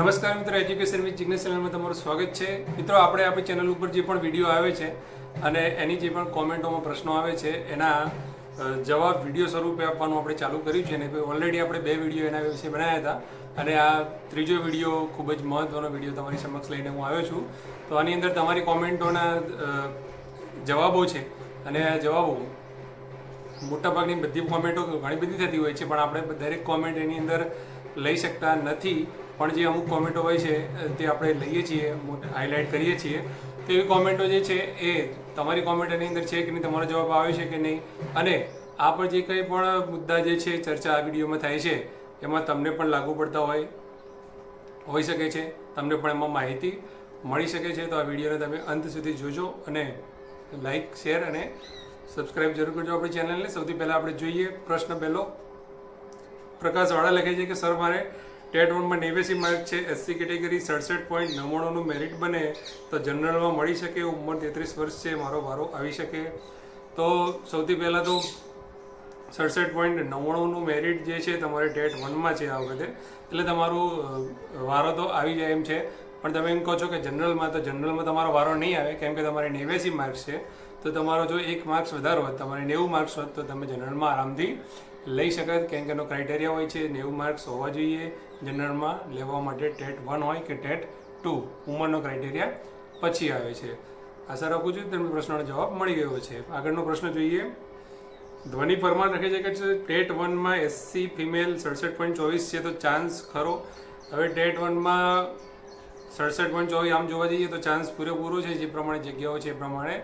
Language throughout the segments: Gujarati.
નમસ્કાર મિત્રો, એજ્યુકેશન વિથ જિગ્નેશ ચેનલમાં તમારું સ્વાગત છે. મિત્રો, આપણે આપણી ચેનલ ઉપર જે પણ વિડીયો આવે છે અને એની જે પણ કોમેન્ટોમાં પ્રશ્નો આવે છે એના જવાબ વિડીયો સ્વરૂપે આપવાનું આપણે ચાલુ કર્યું છે. અને ઓલરેડી આપણે 2 વિડીયો એના વિશે બનાવ્યા હતા અને આ ત્રીજો વિડીયો ખૂબ જ મહત્ત્વનો વિડીયો તમારી સમક્ષ લઈને હું આવ્યો છું. તો આની અંદર તમારી કોમેન્ટોના જવાબો છે અને આ જવાબો મોટાભાગની બધી કોમેન્ટો ઘણી બધી થતી હોય છે, પણ આપણે દરેક કોમેન્ટ એની અંદર લઈ શકતા નથી. પણ જે અમુક કોમેન્ટો હોય છે તે આપણે લઈએ છીએ, હાઇલાઇટ કરીએ છીએ. તો એવી કોમેન્ટો જે છે એ તમારી કોમેન્ટ એની અંદર છે કે નહીં, તમારો જવાબ આવ્યો છે કે નહીં, અને આ પર જે કંઈ પણ મુદ્દા જે છે ચર્ચા આ વિડીયોમાં થાય છે એમાં તમને પણ લાગુ પડતા હોઈ શકે છે, તમને પણ એમાં માહિતી મળી શકે છે. તો આ વિડીયોને તમે અંત સુધી જોજો અને લાઈક, શેર અને સબસ્ક્રાઈબ જરૂર કરજો આપણી ચેનલને. સૌથી પહેલાં આપણે જોઈએ પ્રશ્ન પહેલો. પ્રકાશવાળા લખે છે કે સર, મારે ટેટ 1માં 89 માર્ક છે, એસસી કેટેગરી 67.99નું મેરિટ બને તો જનરલમાં મળી શકે, ઉંમર 33 વર્ષ છે, મારો વારો આવી શકે. તો સૌથી પહેલાં તો 67.99નું મેરિટ જે છે તમારે ટેટ 1માં છે આ વખતે, એટલે તમારું વારો તો આવી જાય એમ છે. પણ તમે એમ કહો છો કે જનરલમાં, તો જનરલમાં તમારો વારો નહીં આવે, કેમ કે તમારે 89 માર્ક્સ છે. તો તમારો જો 1 માર્ક્સ વધારો હોત, તમારે 90 માર્ક્સ હોત, તો તમે જનરલમાં આરામથી લઈ શકત, કેમ કે એનો ક્રાઇટેરિયા હોય છે 90 માર્ક્સ હોવા જોઈએ જનરલમાં લેવા માટે. ટેટ 1 હોય કે ટેટ 2, ઉંમરનો ક્રાઇટેરિયા પછી આવે છે. આશા રાખું છું તમને પ્રશ્નનો જવાબ મળી ગયો છે. આગળનો પ્રશ્ન જોઈએ. ધ્વનિ પરમાર લખે છે કે ટેટ 1માં એસસી ફિમેલ 67.24 છે, તો ચાન્સ ખરો? હવે ટેટ 1માં 67.24 આમ જોવા જઈએ તો ચાન્સ પૂરેપૂરો છે, જે પ્રમાણે જગ્યાઓ છે એ પ્રમાણે.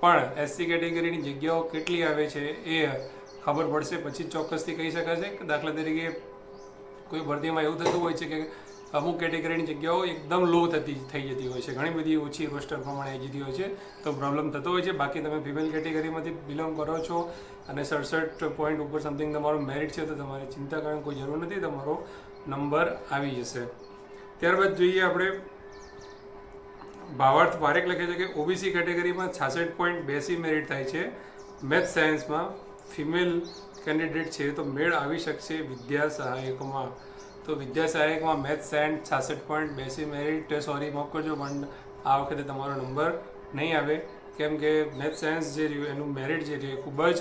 પણ એસસી કેટેગરીની જગ્યાઓ કેટલી આવે છે એ ખબર પડશે પછી જ ચોક્કસથી કહી શકાશે. દાખલા તરીકે કોઈ ભરતીમાં એવું થતું હોય છે કે અમુક કેટેગરીની જગ્યાઓ એકદમ લો થઈ જતી હોય છે, ઘણી બધી ઓછી રોસ્ટર પ્રમાણે આવી જતી હોય છે, તો પ્રોબ્લેમ થતો હોય છે. બાકી તમે ફિમેલ કેટેગરીમાંથી બિલોંગ કરો છો અને 67 પોઈન્ટ ઉપર સમથિંગ તમારું મેરિટ છે, તો તમારે ચિંતા કરવાની કોઈ જરૂર નથી, તમારો નંબર આવી જશે. ત્યારબાદ જોઈએ આપણે. ભાવાર્થ પારેખ લખે છે કે ઓબીસી કેટેગરીમાં 66.82 મેરિટ થાય છે, મેથ સાયન્સમાં ફિમેલ કેન્ડિડેટ છે, તો મેળ આવી શકશે વિદ્યા સહાયકમાં? તો વિદ્યા સહાયકમાં મેથ સાયન્સ 66.82 મેરિટ, સોરી માફ કરજો, પણ આ વખતે તમારો નંબર નહીં આવે, કેમ કે મેથ સાયન્સ જે રહ્યું એનું મેરિટ જે રહ્યું ખૂબ જ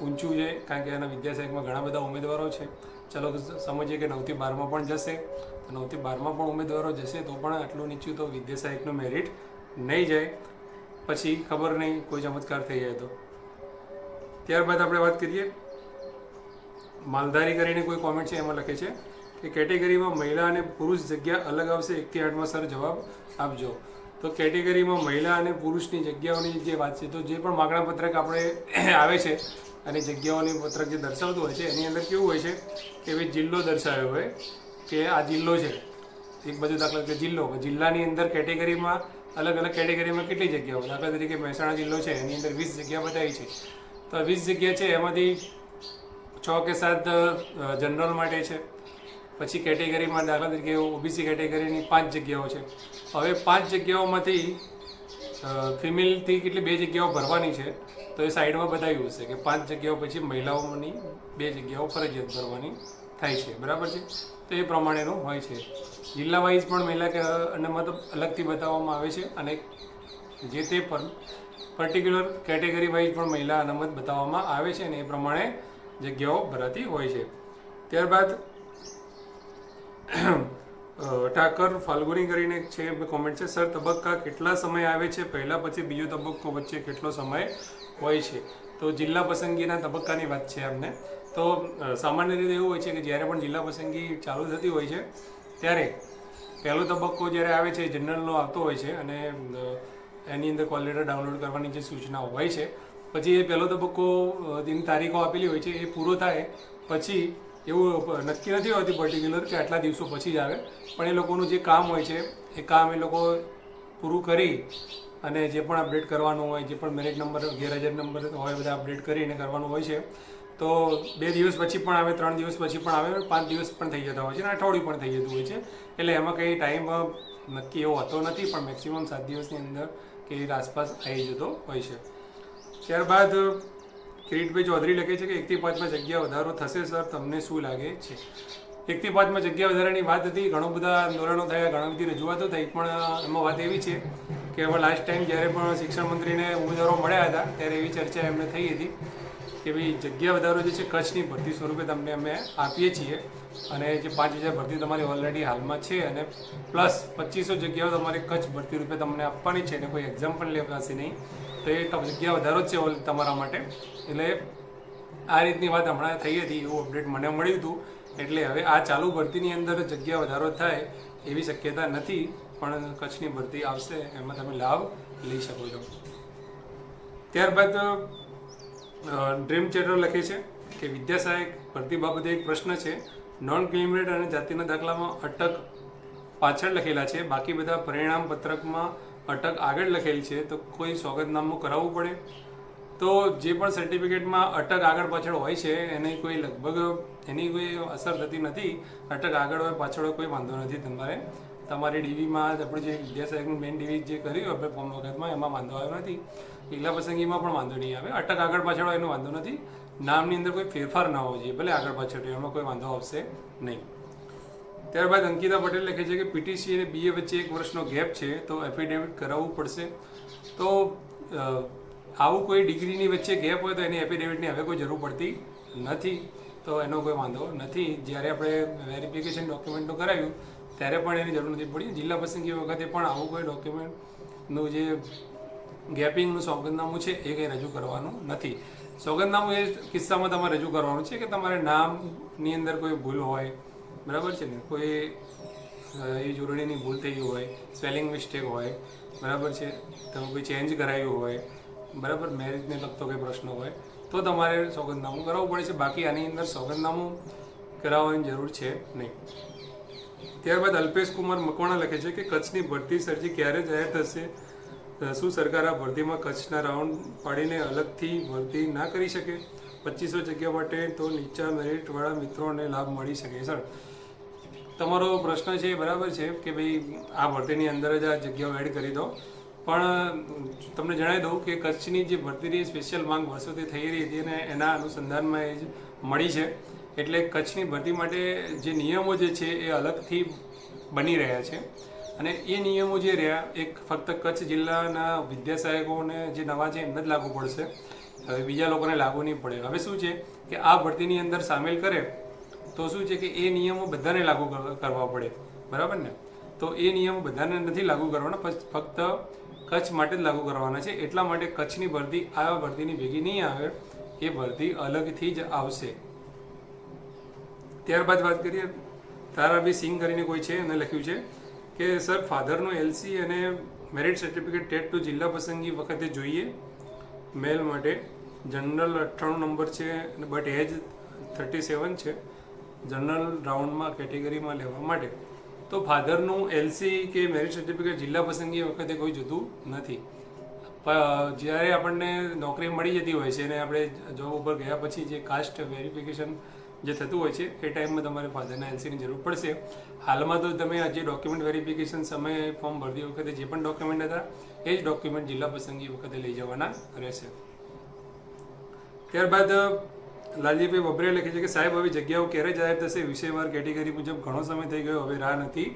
ઊંચું છે, કારણ કે એના વિદ્યા સહાયકમાં ઘણા બધા ઉમેદવારો છે. ચાલો સમજીએ કે 9 થી 12માં પણ જશે, તો 9 થી 12માં પણ ઉમેદવારો જશે, તો પણ આટલું નીચું તો વિદ્યા સહાયકનું મેરિટ નહીં જાય. પછી ખબર નહીં કોઈ ચમત્કાર થઈ જાય તો. ત્યારબાદ આપણે વાત કરીએ. માલધારી કરીને કોઈ કોમેન્ટ છે, એમાં લખે છે કે કેટેગરીમાં મહિલા અને પુરુષ જગ્યા અલગ આવશે, 1 થી 8માં સર જવાબ આપજો. તો કેટેગરીમાં મહિલા અને પુરુષની જગ્યાઓની જે વાત છે, તો જે પણ માગણા પત્રક આપણે આવે છે અને જગ્યાઓની પત્રક જે દર્શાવતું હોય છે એની અંદર કેવું હોય છે કે ભાઈ જિલ્લો દર્શાવ્યો હોય કે આ જિલ્લો છે, એક બાજુ દાખલા કે જિલ્લાની અંદર કેટેગરીમાં અલગ અલગ કેટેગરીમાં કેટલી જગ્યાઓ, દાખલા તરીકે મહેસાણા જિલ્લો છે એની અંદર 20 જગ્યા બતાવી છે, તો 20 જગ્યા છે એમાંથી 6 કે 7 જનરલ માટે છે. પછી કેટેગરીમાં દાખલા તરીકે ઓબીસી કેટેગરીની 5 જગ્યાઓ છે. હવે 5 જગ્યાઓમાંથી ફિમેલથી કેટલી 2 જગ્યાઓ ભરવાની છે, તો એ સાઈડમાં બતાવ્યું હશે કે 5 જગ્યાઓ પછી મહિલાઓની 2 જગ્યાઓ ફરજિયાત ભરવાની થાય છે, બરાબર છે. તો એ પ્રમાણેનું હોય છે. જિલ્લા વાઇઝ પણ મહિલા કે અનામત અલગથી બતાવવામાં આવે છે અને જે તે પર્ટિક્યુલર કેટેગરી વાઇઝ પણ મહિલા અનામત બતાવવામાં આવે છે અને એ પ્રમાણે જગ્યાઓ ભરાતી હોય છે. ત્યારબાદ ઠાકર ફાલ્ગુની કરીને છે કોમેન્ટ છે, સર તબક્કા કેટલા સમય આવે છે, પહેલા પછી બીજો તબક્કો વચ્ચે કેટલો સમય હોય છે? તો જિલ્લા પસંદગીના તબક્કાની વાત છે અમને. તો સામાન્ય રીતે એવું હોય છે કે જ્યારે પણ જિલ્લા પસંદગી ચાલુ થતી હોય છે ત્યારે પહેલો તબક્કો જ્યારે આવે છે જનરલનો આવતો હોય છે અને એની અંદર કોલ લેટર ડાઉનલોડ કરવાની જે સૂચનાઓ હોય છે, પછી એ પહેલો તબક્કો એની તારીખો આપેલી હોય છે, એ પૂરો થાય પછી એવું નક્કી નથી હોતી પર્ટિક્યુલર કે આટલા દિવસો પછી જ આવે, પણ એ લોકોનું જે કામ હોય છે એ કામ એ લોકો પૂરું કરી અને જે પણ અપડેટ કરવાનું હોય, જે પણ મેરિટ નંબર ગેરહાજર નંબર હોય બધા અપડેટ કરીને કરવાનું હોય છે. તો 2 દિવસ પછી પણ આવે, 3 દિવસ પછી પણ આવે, 5 દિવસ પણ થઈ જતા હોય છે અને અઠવાડિયું પણ થઈ જતું હોય છે. એટલે એમાં કંઈ ટાઈમ નક્કી એવો હોતો નથી, પણ મેક્સિમમ 7 દિવસની અંદર કે આસપાસ આવી જતો હોય છે. ત્યારબાદ કિરીટભાઈ ચૌધરી લખે છે કે 1 થી 5માં જગ્યા વધારો થશે સર, તમને શું લાગે છે? 1 થી 5માં જગ્યા વધારાની વાત હતી, ઘણો બધા આંદોલનો થયા, ઘણી બધી રજૂઆતો થઈ, પણ એમાં વાત એવી છે કે હવે લાસ્ટ ટાઈમ જ્યારે પણ શિક્ષણ મંત્રીને ઉમેદવારો મળ્યા હતા ત્યારે એવી ચર્ચા એમને થઈ હતી કે ભાઈ જગ્યા વધારો જે છે કચ્છની ભરતી સ્વરૂપે તમને અમે આપીએ છીએ, અને જે 5000 ભરતી તમારી ઓલરેડી હાલમાં છે અને પ્લસ 2500 જગ્યાઓ તમારે કચ્છ ભરતી રૂપે તમને આપવાની છે, અને કોઈ એક્ઝામ પણ લેવાશે નહીં, તો એ જગ્યા વધારો જ છે તમારા માટે. એટલે આ રીતની વાત હમણાં થઈ હતી, એવું અપડેટ મને મળ્યું હતું. એટલે હવે આ ચાલુ ભરતીની અંદર જગ્યા વધારો થાય એવી શક્યતા નથી, પણ કચ્છની ભરતી આવશે, એમાં તમે લાભ લઈ શકો છો. ત્યારબાદ ડ્રીમ ચેટર લખે છે કે વિદ્યા સહાયક ભરતી બાબતે એક પ્રશ્ન છે. નોન ક્રિમિનેટ અને જાતિના દાખલામાં અટક પાછળ લખેલા છે, બાકી બધા પરિણામ પત્રકમાં અટક આગળ લખેલી છે, તો કોઈ સોગંદનામું કરાવવું પડે? તો જે પણ સર્ટિફિકેટમાં અટક આગળ પાછળ હોય છે એની કોઈ લગભગ એની કોઈ અસર થતી નથી. અટક આગળ હોય પાછળ હોય કોઈ વાંધો નથી. તમારી ડીવીમાં આપણે જે વિદ્યા સહાયકનું મેઇન ડીવી જે કર્યું આપણે ફોર્મ વખતમાં એમાં વાંધો આવ્યો નથી, જિલ્લા પસંદગીમાં પણ વાંધો નહીં આવે. અટક આગળ પાછળ હોય એનો વાંધો નથી, નામની અંદર કોઈ ફેરફાર ના હોવો જોઈએ, ભલે આગળ પાછળ હોય એમાં કોઈ વાંધો આવશે નહીં. ત્યારબાદ અંકિતા પટેલ લખે છે કે પીટીસી અને બીએ વચ્ચે 1 વર્ષનો ગેપ છે, તો એફિડેવિટ કરાવવું પડશે? તો આવું કોઈ ડિગ્રીની વચ્ચે ગેપ હોય તો એની એફિડેવિટની હવે કોઈ જરૂર પડતી નથી, તો એનો કોઈ વાંધો નથી. જ્યારે આપણે વેરિફિકેશન ડોક્યુમેન્ટનું કરાવ્યું ત્યારે પણ એની જરૂર નથી પડી. જિલ્લા પસંદગી વખતે પણ આવું કોઈ ડોક્યુમેન્ટનું જે ગેપિંગનું સોગંદનામું છે એ કંઈ રજૂ કરવાનું નથી. સોગંદનામું એ કિસ્સામાં તમારે રજૂ કરવાનું છે કે તમારે નામની અંદર કોઈ ભૂલ હોય, બરાબર છે ને, કોઈ એ જોડણીની ભૂલ થઈ હોય, સ્પેલિંગ મિસ્ટેક હોય, બરાબર છે, તમે કોઈ ચેન્જ કરાવ્યું હોય, બરાબર, મેરેજને લગતો કોઈ પ્રશ્ન હોય તો તમારે સોગંદનામું કરાવવું પડે છે. બાકી આની અંદર સોગંદનામું કરાવવાની જરૂર છે નહીં. ત્યારબાદ અલ્પેશ કુમાર મકવાણા લખે છે કે કચ્છની ભરતી અરજી ક્યારે જાહેર થશે? શું સરકાર આ ભરતીમાં કચ્છના રાઉન્ડ પાડીને અલગથી ભરતી ના કરી શકે? 2500 જગ્યા માટે તો નીચા મેરિટવાળા મિત્રોને લાભ મળી શકે. સર, તમારો પ્રશ્ન છે બરાબર છે કે ભાઈ આ ભરતીની અંદર જ આ જગ્યાઓ એડ કરી દો, પણ તમને જણાવી દઉં કે કચ્છની જે ભરતીની સ્પેશિયલ માંગ વર્ષોથી થઈ રહી હતી અને એના અનુસંધાનમાં એ જ મળી છે. એટલે કચ્છની ભરતી માટે જે નિયમો જે છે એ અલગથી બની રહ્યા છે, અને એ નિયમો જે રહ્યા એક ફક્ત કચ્છ જિલ્લાના વિદ્યા સહાયકોને જે નવા છે એમને જ લાગુ પડશે, હવે બીજા લોકોને લાગુ નહીં પડે. હવે શું છે કે આ ભરતીની અંદર સામેલ કરે તો શું છે કે એ નિયમો બધાને લાગુ કરવા પડે, બરાબર ને? તો એ નિયમો બધાને નથી લાગુ કરવાના, ફક્ત કચ્છ માટે જ લાગુ કરવાના છે. એટલા માટે કચ્છની ભરતી આ ભરતીની ભેગી નહીં આવે, એ ભરતી અલગથી જ આવશે. ત્યારબાદ વાત કરીએ, તારાબી સિંહ કરીને કોઈ છે એને લખ્યું છે કે સર ફાધરનું એલસી અને મેરિટ સર્ટિફિકેટ ટેટ ટુ જિલ્લા પસંદગી વખતે જોઈએ. મેલ માટે જનરલ 98 નંબર છે બટ એજ 37 છે, જનરલ રાઉન્ડમાં કેટેગરીમાં લેવા માટે. તો ફાધરનું એલસી કે મેરિટ સર્ટિફિકેટ જિલ્લા પસંદગી વખતે કોઈ જોતું નથી. જ્યારે આપણને નોકરી મળી જતી હોય છે અને આપણે જોબ ઉપર ગયા પછી જે કાસ્ટ વેરિફિકેશન જે થતું હોય છે એ ટાઈમમાં તમારે ફાધરના એલસીની જરૂર પડશે. હાલમાં તો તમે જે ડોક્યુમેન્ટ વેરિફિકેશન સમયે ફોર્મ ભરતી વખતે જે પણ ડોક્યુમેન્ટ હતા એ જ ડોક્યુમેન્ટ જિલ્લા પસંદગી વખતે લઈ જવાના રહેશે. ત્યારબાદ લાલજીભાઈ વબરે લખે છે કે સાહેબ હવે જગ્યાઓ ક્યારે જાહેર થશે? વિષયવાર કેટેગરી મુજબ ઘણો સમય થઈ ગયો, હવે રાહ નથી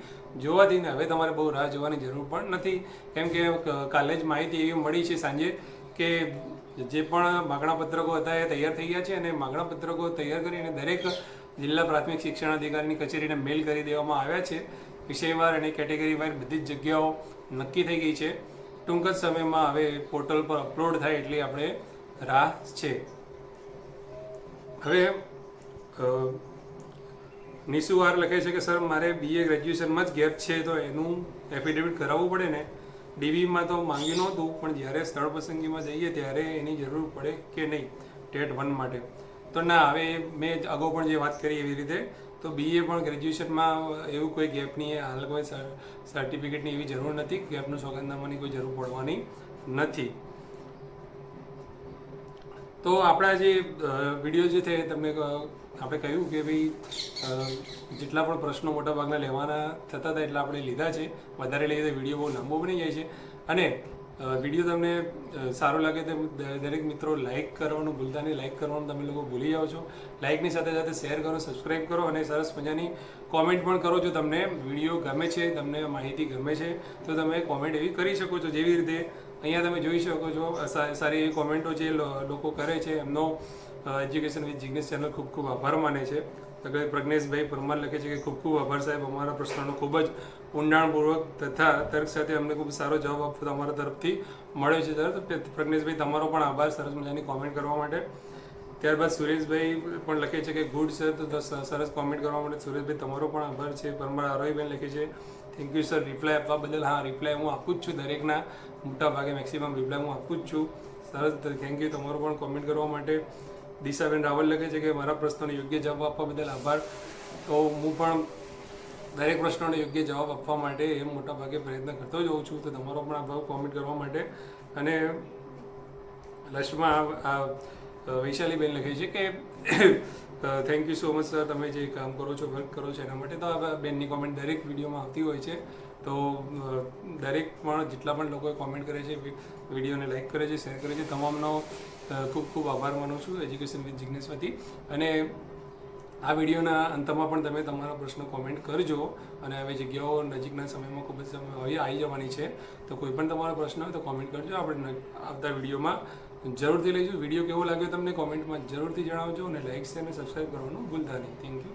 જોવાતી ને હવે તમારે બહુ રાહ જોવાની જરૂર પણ નથી, કેમ કે કાલે જ માહિતી એવી મળી છે સાંજે કે જે પણ માગણા પત્રકો હતા એ તૈયાર થઈ ગયા છે, અને માગણા પત્રકો તૈયાર કરીને દરેક જિલ્લા પ્રાથમિક શિક્ષણ અધિકારીની કચેરીને મેલ કરી દેવામાં આવ્યા છે. વિષયવાર અને કેટેગરી વાઇઝ બધી જ જગ્યાઓ નક્કી થઈ ગઈ છે. ટૂંક જ સમયમાં હવે પોર્ટલ પર અપલોડ થાય એટલી આપણે રાહ છે. હવે નિશુવાર લખે છે કે સર મારે બીએ ગ્રેજ્યુએશનમાં જ ગેપ છે તો એનું એફિડેવિટ કરાવવું પડે ને? ડીવીમાં તો માંગ્યું નહોતું, પણ જ્યારે સ્થળ પસંદગીમાં જઈએ ત્યારે એની જરૂર પડે કે નહીં ટેટ 1 માટે? તો ના, હવે મેં અગાઉ પણ જે વાત કરી એવી રીતે તો બીએ પણ ગ્રેજ્યુએશનમાં એવું કોઈ ગેપની હાલ કોઈ સર્ટિફિકેટની એવી જરૂર નથી, ગેપનું સોગંદનામાની કોઈ જરૂર પડવાની નથી. તો આપણા જે વિડીયો જે છે તમને આપણે કહ્યું કે ભાઈ જેટલા પણ પ્રશ્નો મોટાભાગના લેવાના થતા હતા એટલા આપણે લીધા છે, વધારે લઈએ તો વિડીયો બહુ લાંબો બની જાય છે. અને વિડીયો તમને સારો લાગે તો દરેક મિત્રો લાઇક કરવાનું ભૂલતા નહીં. લાઇક કરવાનું તમે લોકો ભૂલી જાઓ છો. લાઇકની સાથે સાથે શેર કરો, સબસ્ક્રાઈબ કરો અને સરસ મજાની કોમેન્ટ પણ કરો. જો તમને વિડીયો ગમે છે, તમને માહિતી ગમે છે તો તમે કોમેન્ટ એવી કરી શકો છો. જેવી રીતે અહીંયા તમે જોઈ શકો છો સારી એવી કોમેન્ટો જે લોકો કરે છે. એમનો એજ્યુકેશન વિથ જિગ્નેશ ચેનલ ખૂબ ખૂબ આભાર માને છે. પ્રજ્ઞેશભાઈ પરમાર લખે છે કે ખૂબ ખૂબ આભાર સાહેબ, અમારા પ્રશ્નનો ખૂબ જ ઊંડાણપૂર્વક તથા તર્ક સાથે અમને ખૂબ સારો જવાબ આપવો તમારા તરફથી મળ્યો છે. તો પ્રજ્ઞેશભાઈ તમારો પણ આભાર સરસ મજાની કોમેન્ટ કરવા માટે. ત્યારબાદ સુરેશભાઈ પણ લખે છે કે ગુડ સર, તો સરસ કોમેન્ટ કરવા માટે સુરેશભાઈ તમારો પણ આભાર છે. પરમાર આરોહીબેન લખે છે થેન્ક યુ સર રિપ્લાય આપવા બદલ. હા, રિપ્લાય હું આપું જ છું, દરેકના મોટા ભાગે મેક્સિમમ રિપ્લાય હું આપું જ છું. સરસ, થેન્ક યુ તમારો પણ કોમેન્ટ કરવા માટે. દિશાબેન રાવલ લખે છે કે મારા પ્રશ્નોને યોગ્ય જવાબ આપવા બદલ આભાર. તો હું પણ દરેક પ્રશ્નોને યોગ્ય જવાબ આપવા માટે એમ મોટા ભાગે પ્રયત્ન કરતો જ હોઉં છું. તો તમારો પણ આભાર કોમેન્ટ કરવા માટે. અને લાસ્ટમાં વૈશાલીબેન લખે છે કે thank you so much sir, તમે જે કામ કરો છો, વર્ક કરો છો એના માટે. તો આ બેનની કોમેન્ટ દરેક વિડીયોમાં આવતી હોય છે. તો દરેક પણ જેટલા પણ લોકોએ કોમેન્ટ કરે છે, વિડીયોને લાઇક કરે છે, શેર કરે છે, તમામનો ખૂબ ખૂબ આભાર માનું છું એજ્યુકેશન વિથ જિગ્નેશ વતી. અને આ વિડીયોના અંતમાં પણ તમે તમારા પ્રશ્નો કોમેન્ટ કરજો. અને આવી જગ્યાઓ નજીકના સમયમાં ખૂબ જ આવી જવાની છે. તો કોઈ પણ તમારો પ્રશ્ન હોય તો કોમેન્ટ કરજો. આપણે આવતા વિડીયોમાં જરૂરથી લઈશું. વિડીયો કેવો લાગ્યો તમને કોમેન્ટમાં જરૂરથી જણાવજો. અને લાઇક શેર અને સબસ્ક્રાઈબ કરવાનું ભૂલતા નહીં. Thank you.